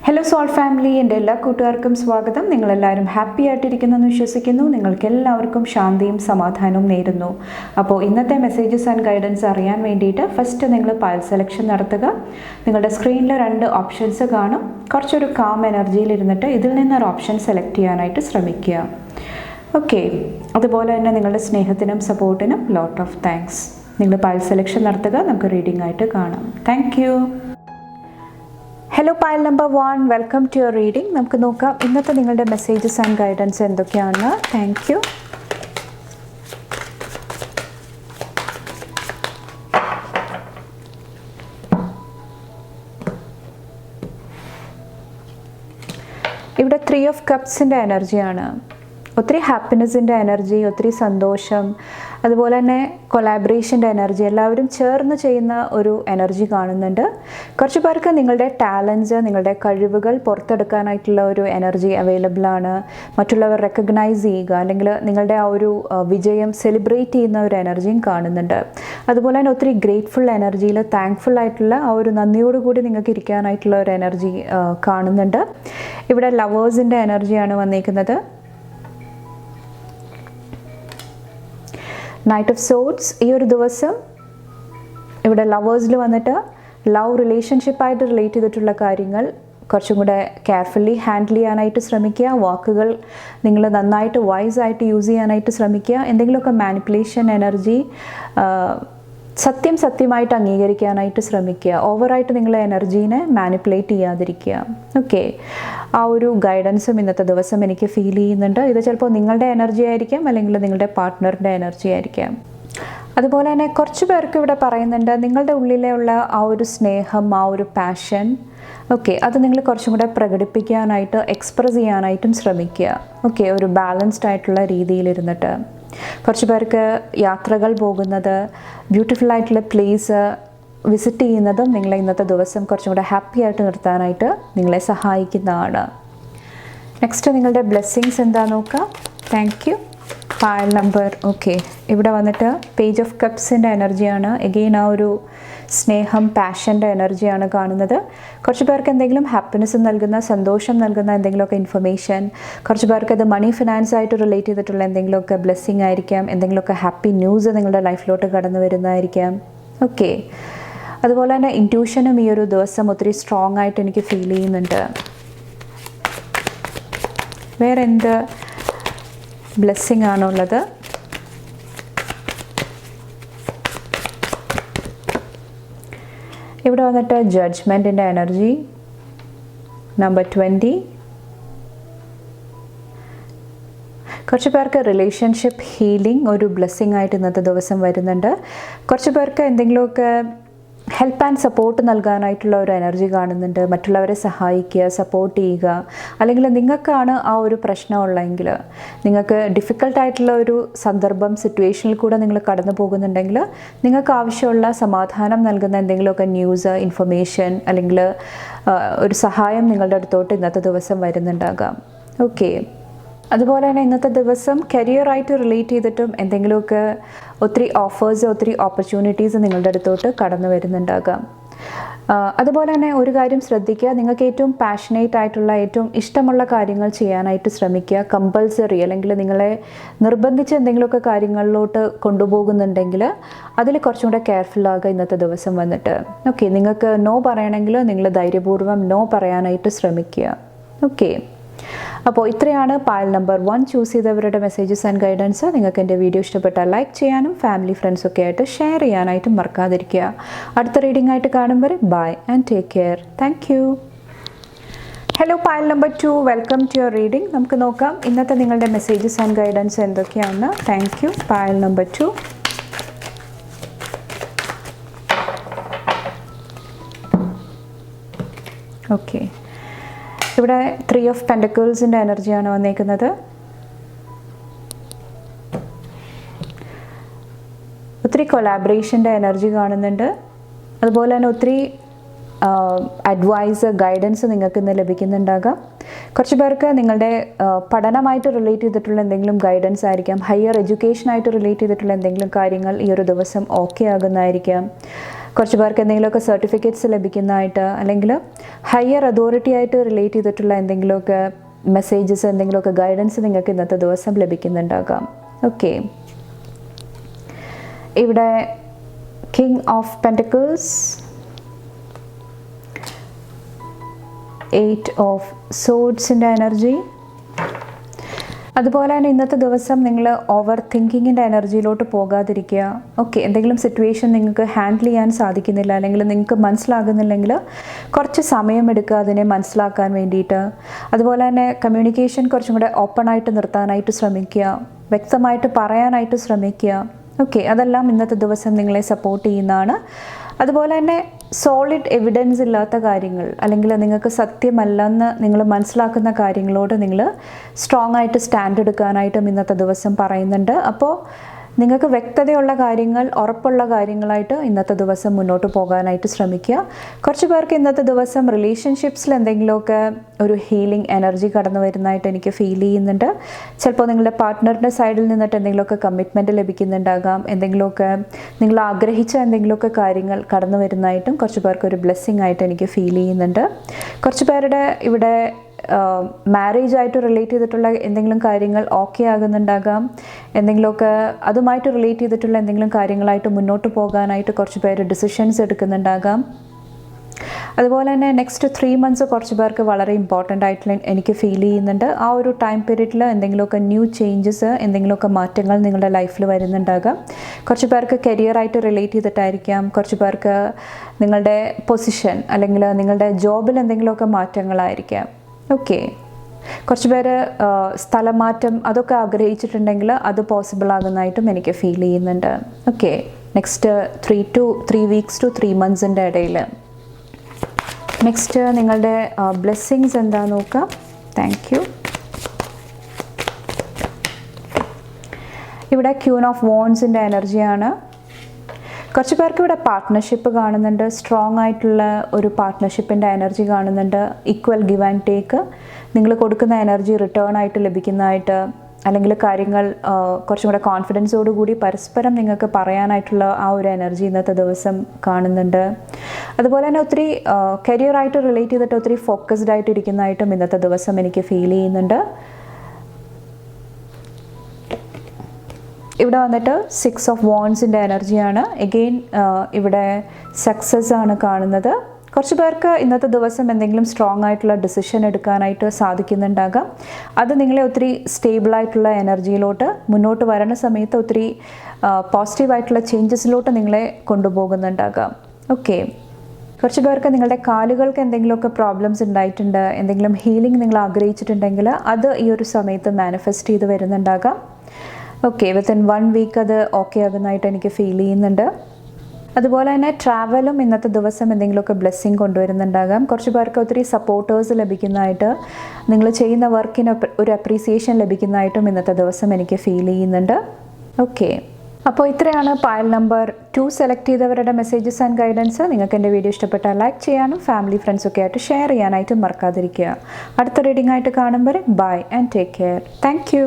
Hello soul family, എൻ്റെ എല്ലാ കൂട്ടുകാർക്കും സ്വാഗതം. നിങ്ങളെല്ലാവരും ഹാപ്പി ആയിട്ടിരിക്കുന്നെന്ന് വിശ്വസിക്കുന്നു. നിങ്ങൾക്ക് എല്ലാവർക്കും ശാന്തിയും സമാധാനവും നേരുന്നു. അപ്പോൾ ഇന്നത്തെ മെസ്സേജസ് ആൻഡ് ഗൈഡൻസ് അറിയാൻ വേണ്ടിയിട്ട് ഫസ്റ്റ് നിങ്ങൾ പൈൽ സെലക്ഷൻ നടത്തുക. നിങ്ങളുടെ സ്ക്രീനിൽ 2 ഓപ്ഷൻസ് കാണും. കുറച്ചൊരു കാം എനർജിയിൽ ഇരുന്നിട്ട് ഇതിൽ നിന്നൊരു ഓപ്ഷൻ സെലക്ട് ചെയ്യാനായിട്ട് ശ്രമിക്കുക. ഓക്കെ, അതുപോലെ തന്നെ നിങ്ങളുടെ സ്നേഹത്തിനും സപ്പോർട്ടിനും ലോട്ട് ഓഫ് താങ്ക്സ്. നിങ്ങൾ പൈൽ സെലക്ഷൻ നടത്തുക. നമുക്ക് റീഡിംഗ് ആയിട്ട് കാണാം. Thank you. Hello pile number 1, welcome to your reading. നമുക്ക് നോക്കാം ഇന്നത്തെ നിങ്ങളുടെ മെസ്സേജസ് ആൻഡ് ഗൈഡൻസ് എന്തൊക്കെയാണ്. Thank you. ഇവിടെ 3 ഓഫ് കപ്സിൻ്റെ എനർജിയാണ്. ഒത്തിരി ഹാപ്പിനെസ്സിൻ്റെ എനർജി, ഒത്തിരി സന്തോഷം, അതുപോലെ തന്നെ കൊളാബറേഷൻ്റെ എനർജി, എല്ലാവരും ചേർന്ന് ചെയ്യുന്ന ഒരു എനർജി കാണുന്നുണ്ട്. കുറച്ച് പേർക്ക് നിങ്ങളുടെ ടാലൻസ്, നിങ്ങളുടെ കഴിവുകൾ പുറത്തെടുക്കാനായിട്ടുള്ള ഒരു എനർജി അവൈലബിൾ ആണ്. മറ്റുള്ളവർ റെക്കഗ്നൈസ് ചെയ്യുക, അല്ലെങ്കിൽ നിങ്ങളുടെ ആ ഒരു വിജയം സെലിബ്രേറ്റ് ചെയ്യുന്ന ഒരു എനർജിയും കാണുന്നുണ്ട്. അതുപോലെ തന്നെ ഒത്തിരി ഗ്രേറ്റ്ഫുൾ എനർജിയിൽ താങ്ക്ഫുൾ ആയിട്ടുള്ള ആ ഒരു നന്ദിയോടുകൂടി നിങ്ങൾക്ക് ഇരിക്കാനായിട്ടുള്ള ഒരു എനർജി കാണുന്നുണ്ട്. ഇവിടെ ലവേഴ്സിൻ്റെ എനർജിയാണ് വന്നിരിക്കുന്നത്. Knight of swords. ഈ ഒരു ദിവസം ഇവിടെ ലവേഴ്സിൽ വന്നിട്ട് ലവ് റിലേഷൻഷിപ്പായിട്ട് റിലേറ്റ് ചെയ്തിട്ടുള്ള കാര്യങ്ങൾ കുറച്ചും കൂടെ കെയർഫുള്ളി ഹാൻഡിൽ ചെയ്യാനായിട്ട് ശ്രമിക്കുക. വാക്കുകൾ നിങ്ങൾ നന്നായിട്ട് വൈസായിട്ട് യൂസ് ചെയ്യാനായിട്ട് ശ്രമിക്കുക. എന്തെങ്കിലുമൊക്കെ മാനിപ്പുലേഷൻ എനർജി സത്യമായിട്ട് അംഗീകരിക്കാനായിട്ട് ശ്രമിക്കുക. ഓവറായിട്ട് നിങ്ങളെ എനർജീനെ മാനിപ്പുലേറ്റ് ചെയ്യാതിരിക്കുക. ഓക്കെ, ആ ഒരു ഗൈഡൻസും ഇന്നത്തെ ദിവസം എനിക്ക് ഫീൽ ചെയ്യുന്നുണ്ട്. ഇത് ചിലപ്പോൾ നിങ്ങളുടെ എനർജി ആയിരിക്കാം, അല്ലെങ്കിൽ നിങ്ങളുടെ പാർട്ട്ണറിൻ്റെ എനർജി ആയിരിക്കാം. അതുപോലെ തന്നെ കുറച്ച് പേർക്ക് ഇവിടെ പറയുന്നുണ്ട് നിങ്ങളുടെ ഉള്ളിലുള്ള ആ ഒരു സ്നേഹം, ആ ഒരു പാഷൻ, ഓക്കെ, അത് നിങ്ങൾ കുറച്ചും കൂടെ പ്രകടിപ്പിക്കാനായിട്ട് എക്സ്പ്രസ് ചെയ്യാനായിട്ടും ശ്രമിക്കുക. ഓക്കെ, ഒരു ബാലൻസ്ഡ് ആയിട്ടുള്ള രീതിയിലിരുന്നിട്ട്. കുറച്ച് പേർക്ക് യാത്രകൾ പോകുന്നത്, ബ്യൂട്ടിഫുൾ ആയിട്ടുള്ള പ്ലേസ് വിസിറ്റ് ചെയ്യുന്നതും നിങ്ങളെ ഇന്നത്തെ ദിവസം കുറച്ചും കൂടെ ഹാപ്പി ആയിട്ട് നിർത്താനായിട്ട് നിങ്ങളെ സഹായിക്കുന്നതാണ്. നെക്സ്റ്റ് നിങ്ങളുടെ ബ്ലെസ്സിങ്സ് എന്താ നോക്കാം. Thank you. Pile number, okay, ഇവിടെ വന്നിട്ട് പേജ് ഓഫ് കപ്സിൻ്റെ എനർജിയാണ്. എഗെയിൻ ആ ഒരു സ്നേഹം, പാഷൻ്റെ എനർജിയാണ് കാണുന്നത്. കുറച്ച് പേർക്ക് എന്തെങ്കിലും ഹാപ്പിനെസ് നൽകുന്ന, സന്തോഷം നൽകുന്ന എന്തെങ്കിലുമൊക്കെ ഇൻഫർമേഷൻ, കുറച്ച് പേർക്ക് അത് മണി ഫിനാൻസ് ആയിട്ട് റിലേറ്റ് ചെയ്തിട്ടുള്ള എന്തെങ്കിലുമൊക്കെ ബ്ലെസ്സിങ് ആയിരിക്കാം, എന്തെങ്കിലുമൊക്കെ ഹാപ്പി ന്യൂസ് നിങ്ങളുടെ ലൈഫിലോട്ട് കടന്നു വരുന്നതായിരിക്കാം. ഓക്കെ, അതുപോലെ തന്നെ ഇൻറ്റ്യൂഷനും ഈ ഒരു ദിവസം ഒത്തിരി സ്ട്രോങ് ആയിട്ട് എനിക്ക് ഫീൽ ചെയ്യുന്നുണ്ട്. വേറെ എന്ത് ബ്ലെസ്സിങ് ആണുള്ളത്? ഇവിടെ വന്നിട്ട് ജഡ്ജ്മെൻറ്റിൻ്റെ എനർജി നമ്പർ 20. കുറച്ച് പേർക്ക് റിലേഷൻഷിപ്പ് ഹീലിംഗ് ഒരു ബ്ലെസ്സിങ് ആയിട്ട് ഇന്നത്തെ ദിവസം വരുന്നുണ്ട്. കുറച്ച് പേർക്ക് എന്തെങ്കിലുമൊക്കെ ഹെൽപ്പ് ആൻഡ് സപ്പോർട്ട് നൽകാനായിട്ടുള്ള ഒരു എനർജി കാണുന്നുണ്ട്. മറ്റുള്ളവരെ സഹായിക്കുക, സപ്പോർട്ട് ചെയ്യുക. അല്ലെങ്കിൽ നിങ്ങൾക്കാണ് ആ ഒരു പ്രശ്നമുള്ളതെങ്കിൽ, നിങ്ങൾക്ക് ഡിഫിക്കൽട്ടായിട്ടുള്ള ഒരു സന്ദർഭം, സിറ്റുവേഷനിൽ കൂടെ നിങ്ങൾ കടന്നു പോകുന്നുണ്ടെങ്കിൽ, നിങ്ങൾക്ക് ആവശ്യമുള്ള സമാധാനം നൽകുന്ന എന്തെങ്കിലുമൊക്കെ ന്യൂസ്, ഇൻഫർമേഷൻ, അല്ലെങ്കിൽ ഒരു സഹായം നിങ്ങളുടെ അടുത്തോട്ട് ഇന്നത്തെ ദിവസം വരുന്നുണ്ടാകാം. ഓക്കെ, അതുപോലെ തന്നെ ഇന്നത്തെ ദിവസം കരിയറായിട്ട് റിലേറ്റ് ചെയ്തിട്ടും എന്തെങ്കിലുമൊക്കെ ഒത്തിരി ഓഫേഴ്സ്, ഒത്തിരി ഓപ്പർച്യൂണിറ്റീസ് നിങ്ങളുടെ അടുത്തോട്ട് കടന്നു വരുന്നുണ്ടാകാം. അതുപോലെ തന്നെ ഒരു കാര്യം ശ്രദ്ധിക്കുക, നിങ്ങൾക്ക് ഏറ്റവും പാഷനേറ്റ് ആയിട്ടുള്ള, ഏറ്റവും ഇഷ്ടമുള്ള കാര്യങ്ങൾ ചെയ്യാനായിട്ട് ശ്രമിക്കുക. കമ്പൽസറി അല്ലെങ്കിൽ നിങ്ങളെ നിർബന്ധിച്ച് എന്തെങ്കിലുമൊക്കെ കാര്യങ്ങളിലോട്ട് കൊണ്ടുപോകുന്നുണ്ടെങ്കിൽ അതിൽ കുറച്ചും കൂടെ കെയർഫുൾ ആകുക ഇന്നത്തെ ദിവസം വന്നിട്ട്. ഓക്കെ, നിങ്ങൾക്ക് നോ പറയണമെങ്കിൽ നിങ്ങൾ ധൈര്യപൂർവ്വം നോ പറയാനായിട്ട് ശ്രമിക്കുക. ഓക്കെ, അപ്പോൾ ഇത്രയാണ് പൈൽ നമ്പർ 1 ചൂസ് ചെയ്തവരുടെ മെസ്സേജസ് ആൻഡ് ഗൈഡൻസ്. നിങ്ങൾക്ക് എൻ്റെ വീഡിയോ ഇഷ്ടപ്പെട്ടാൽ ലൈക്ക് ചെയ്യാനും ഫാമിലി ഫ്രണ്ട്സൊക്കെ ആയിട്ട് ഷെയർ ചെയ്യാനായിട്ടും മറക്കാതിരിക്കുക. അടുത്ത റീഡിംഗ് ആയിട്ട് കാണും വരെ bye and take care. Thank you. Hello pile number 2, welcome to your reading. നമുക്ക് നോക്കാം ഇന്നത്തെ നിങ്ങളുടെ മെസ്സേജസ് ആൻഡ് ഗൈഡൻസ് എന്തൊക്കെയാണ്. Thank you. Pile number 2. Okay, ഇവിടെ 3 ഓഫ് പെൻറ്റക്കിൾസിൻ്റെ എനർജിയാണ് വന്നേക്കുന്നത്. ഒത്തിരി കൊളാബറേഷൻ്റെ എനർജി കാണുന്നുണ്ട്. അതുപോലെ തന്നെ ഒത്തിരി അഡ്വൈസ്, ഗൈഡൻസ് നിങ്ങൾക്ക് ഇന്ന് ലഭിക്കുന്നുണ്ടാകാം. കുറച്ച് പേർക്ക് നിങ്ങളുടെ പഠനമായിട്ട് റിലേറ്റ് ചെയ്തിട്ടുള്ള എന്തെങ്കിലും ഗൈഡൻസ് ആയിരിക്കാം. ഹയർ എഡ്യൂക്കേഷനായിട്ട് റിലേറ്റ് ചെയ്തിട്ടുള്ള എന്തെങ്കിലും കാര്യങ്ങൾ ഈ ഒരു ദിവസം ഓക്കെ ആകുന്നതായിരിക്കാം. കുറച്ച് പേർക്ക് എന്തെങ്കിലുമൊക്കെ സർട്ടിഫിക്കറ്റ്സ് ലഭിക്കുന്നതായിട്ട്, അല്ലെങ്കിൽ ഹയർ അതോറിറ്റി ആയിട്ട് റിലേറ്റ് ചെയ്തിട്ടുള്ള എന്തെങ്കിലുമൊക്കെ മെസ്സേജസ്, എന്തെങ്കിലുമൊക്കെ ഗൈഡൻസ് നിങ്ങൾക്ക് ഇന്നത്തെ ദിവസം ലഭിക്കുന്നുണ്ടാകാം. ഓക്കെ, ഇവിടെ കിങ് ഓഫ് പെൻറ്റക്കിൾസ്, 8 ഓഫ് സോഡ്സിൻ്റെ എനർജി. അതുപോലെ തന്നെ ഇന്നത്തെ ദിവസം നിങ്ങൾ ഓവർ തിങ്കിങ്ങിൻ്റെ എനർജിയിലോട്ട് പോകാതിരിക്കുക. ഓക്കെ, എന്തെങ്കിലും സിറ്റുവേഷൻ നിങ്ങൾക്ക് ഹാൻഡിൽ ചെയ്യാൻ സാധിക്കുന്നില്ല, അല്ലെങ്കിൽ നിങ്ങൾക്ക് മനസ്സിലാകുന്നില്ലെങ്കിൽ കുറച്ച് സമയമെടുക്കുക അതിനെ മനസ്സിലാക്കാൻ വേണ്ടിയിട്ട്. അതുപോലെ തന്നെ കമ്മ്യൂണിക്കേഷൻ കുറച്ചും കൂടെ ഓപ്പൺ ആയിട്ട് നിർത്താനായിട്ട് ശ്രമിക്കുക, വ്യക്തമായിട്ട് പറയാനായിട്ട് ശ്രമിക്കുക. ഓക്കെ, അതെല്ലാം ഇന്നത്തെ ദിവസം നിങ്ങളെ സപ്പോർട്ട് ചെയ്യുന്നതാണ്. അതുപോലെ തന്നെ സോളിഡ് എവിഡൻസ് ഇല്ലാത്ത കാര്യങ്ങൾ, അല്ലെങ്കിൽ നിങ്ങൾക്ക് സത്യമല്ലെന്ന് നിങ്ങൾ മനസ്സിലാക്കുന്ന കാര്യങ്ങളോട് നിങ്ങൾ സ്ട്രോങ് ആയിട്ട് സ്റ്റാൻഡ് എടുക്കാനായിട്ടും ഇന്നത്തെ ദിവസം പറയുന്നുണ്ട്. അപ്പോൾ നിങ്ങൾക്ക് വ്യക്തതയുള്ള കാര്യങ്ങൾ, ഉറപ്പുള്ള കാര്യങ്ങളായിട്ട് ഇന്നത്തെ ദിവസം മുന്നോട്ട് പോകാനായിട്ട് ശ്രമിക്കുക. കുറച്ച് പേർക്ക് ഇന്നത്തെ ദിവസം റിലേഷൻഷിപ്സിൽ എന്തെങ്കിലുമൊക്കെ ഒരു ഹീലിംഗ് എനർജി കടന്നു വരുന്നതായിട്ട് എനിക്ക് ഫീൽ ചെയ്യുന്നുണ്ട്. ചിലപ്പോൾ നിങ്ങളുടെ പാർട്ട്ണറിൻ്റെ സൈഡിൽ നിന്നിട്ട് എന്തെങ്കിലുമൊക്കെ കമ്മിറ്റ്മെൻറ്റ് ലഭിക്കുന്നുണ്ടാകാം, എന്തെങ്കിലുമൊക്കെ നിങ്ങൾ ആഗ്രഹിച്ച എന്തെങ്കിലുമൊക്കെ കാര്യങ്ങൾ കടന്നു വരുന്നതായിട്ടും കുറച്ച് പേർക്ക് ഒരു ബ്ലെസ്സിങ് ആയിട്ട് എനിക്ക് ഫീൽ ചെയ്യുന്നുണ്ട്. കുറച്ച് പേരുടെ ഇവിടെ മാരേജായിട്ട് റിലേറ്റ് ചെയ്തിട്ടുള്ള എന്തെങ്കിലും കാര്യങ്ങൾ ഓക്കെ ആകുന്നുണ്ടാകാം, എന്തെങ്കിലുമൊക്കെ അതുമായിട്ട് റിലേറ്റ് ചെയ്തിട്ടുള്ള എന്തെങ്കിലും കാര്യങ്ങളായിട്ട് മുന്നോട്ട് പോകാനായിട്ട് കുറച്ച് പേര് ഡിസിഷൻസ് എടുക്കുന്നുണ്ടാകാം. അതുപോലെ തന്നെ നെക്സ്റ്റ് 3 months കുറച്ച് പേർക്ക് വളരെ ഇമ്പോർട്ടൻ്റ് ആയിട്ടുള്ള എനിക്ക് ഫീൽ ചെയ്യുന്നുണ്ട്. ആ ഒരു ടൈം പീരീഡിൽ എന്തെങ്കിലുമൊക്കെ ന്യൂ ചേഞ്ചസ്, എന്തെങ്കിലുമൊക്കെ മാറ്റങ്ങൾ നിങ്ങളുടെ ലൈഫിൽ വരുന്നുണ്ടാകാം. കുറച്ച് പേർക്ക് കരിയറായിട്ട് റിലേറ്റ് ചെയ്തിട്ടായിരിക്കാം, കുറച്ച് പേർക്ക് നിങ്ങളുടെ പൊസിഷൻ അല്ലെങ്കിൽ നിങ്ങളുടെ ജോബിൽ എന്തെങ്കിലുമൊക്കെ മാറ്റങ്ങളായിരിക്കാം. ഓക്കെ, കുറച്ച് പേര് സ്ഥലമാറ്റം അതൊക്കെ ആഗ്രഹിച്ചിട്ടുണ്ടെങ്കിൽ അത് പോസിബിൾ ആകുന്നതായിട്ടും എനിക്ക് ഫീൽ ചെയ്യുന്നുണ്ട്. Okay, next 3 weeks to 3 months ഇടയിൽ. നെക്സ്റ്റ് നിങ്ങളുടെ ബ്ലെസ്സിങ്സ് എന്താ നോക്കാം. Thank you. ഇവിടെ ക്യൂൻ ഓഫ് വോൺസിൻ്റെ എനർജിയാണ്. കുറച്ച് പേർക്ക് ഇവിടെ പാർട്ട്ണർഷിപ്പ് കാണുന്നുണ്ട്, സ്ട്രോങ് ആയിട്ടുള്ള ഒരു പാർട്ട്ണർഷിപ്പിൻ്റെ എനർജി കാണുന്നുണ്ട്. ഈക്വൽ ഗിവ് ആൻഡ് ടേക്ക്, നിങ്ങൾ കൊടുക്കുന്ന എനർജി റിട്ടേൺ ആയിട്ട് ലഭിക്കുന്നതായിട്ട്, അല്ലെങ്കിൽ കാര്യങ്ങൾ കുറച്ചും കൂടെ കോൺഫിഡൻസോടുകൂടി പരസ്പരം നിങ്ങൾക്ക് പറയാനായിട്ടുള്ള ആ ഒരു എനർജി ഇന്നത്തെ ദിവസം കാണുന്നുണ്ട്. അതുപോലെ തന്നെ ഒത്തിരി കരിയറായിട്ട് റിലേറ്റ് ചെയ്തിട്ട് ഒത്തിരി ഫോക്കസ്ഡ് ആയിട്ട് ഇരിക്കുന്നതായിട്ടും ഇന്നത്തെ ദിവസം എനിക്ക് ഫീൽ ചെയ്യുന്നുണ്ട്. ഇവിടെ വന്നിട്ട് 6 ഓഫ് വോൺസിൻ്റെ എനർജിയാണ്. എഗെയിൻ ഇവിടെ സക്സസ് ആണ് കാണുന്നത്. കുറച്ച് പേർക്ക് ഇന്നത്തെ ദിവസം എന്തെങ്കിലും സ്ട്രോങ് ആയിട്ടുള്ള ഡിസിഷൻ എടുക്കാനായിട്ട് സാധിക്കുന്നുണ്ടാകാം. അത് നിങ്ങളെ ഒത്തിരി സ്റ്റേബിളായിട്ടുള്ള എനർജിയിലോട്ട് മുന്നോട്ട് വരണ സമയത്ത് ഒത്തിരി പോസിറ്റീവായിട്ടുള്ള ചേഞ്ചസിലോട്ട് നിങ്ങളെ കൊണ്ടുപോകുന്നുണ്ടാകാം. ഓക്കെ, കുറച്ച് പേർക്ക് നിങ്ങളുടെ കാലുകൾക്ക് എന്തെങ്കിലുമൊക്കെ പ്രോബ്ലംസ് ഉണ്ടായിട്ടുണ്ട്, എന്തെങ്കിലും ഹീലിംഗ് നിങ്ങൾ ആഗ്രഹിച്ചിട്ടുണ്ടെങ്കിൽ അത് ഈ ഒരു സമയത്ത് മാനിഫെസ്റ്റ് ചെയ്ത് വരുന്നുണ്ടാകാം. ഓക്കെ, വിത്തിൻ 1 week അത് ഓക്കെ ആകുന്നതായിട്ട് എനിക്ക് ഫീൽ ചെയ്യുന്നുണ്ട്. അതുപോലെ തന്നെ ട്രാവലും ഇന്നത്തെ ദിവസം എന്തെങ്കിലുമൊക്കെ ബ്ലെസ്സിങ് കൊണ്ടുവരുന്നുണ്ടാകാം. കുറച്ച് പേർക്ക് ഒത്തിരി സപ്പോർട്ടേഴ്സ് ലഭിക്കുന്നതായിട്ട്, നിങ്ങൾ ചെയ്യുന്ന വർക്കിന് ഒരു അപ്രീസിയേഷൻ ലഭിക്കുന്നതായിട്ടും ഇന്നത്തെ ദിവസം എനിക്ക് ഫീൽ ചെയ്യുന്നുണ്ട്. ഓക്കെ, അപ്പോൾ ഇത്രയാണ് പൈൽ നമ്പർ 2 സെലക്ട് ചെയ്തവരുടെ മെസ്സേജസ് ആൻഡ് ഗൈഡൻസ്. നിങ്ങൾക്ക് എൻ്റെ വീഡിയോ ഇഷ്ടപ്പെട്ടാൽ ലൈക്ക് ചെയ്യാനും ഫാമിലി ഫ്രണ്ട്സൊക്കെ ആയിട്ട് ഷെയർ ചെയ്യാനായിട്ടും മറക്കാതിരിക്കുക. അടുത്ത റീഡിംഗ് ആയിട്ട് കാണുമ്പോൾ bye and take care. Thank U.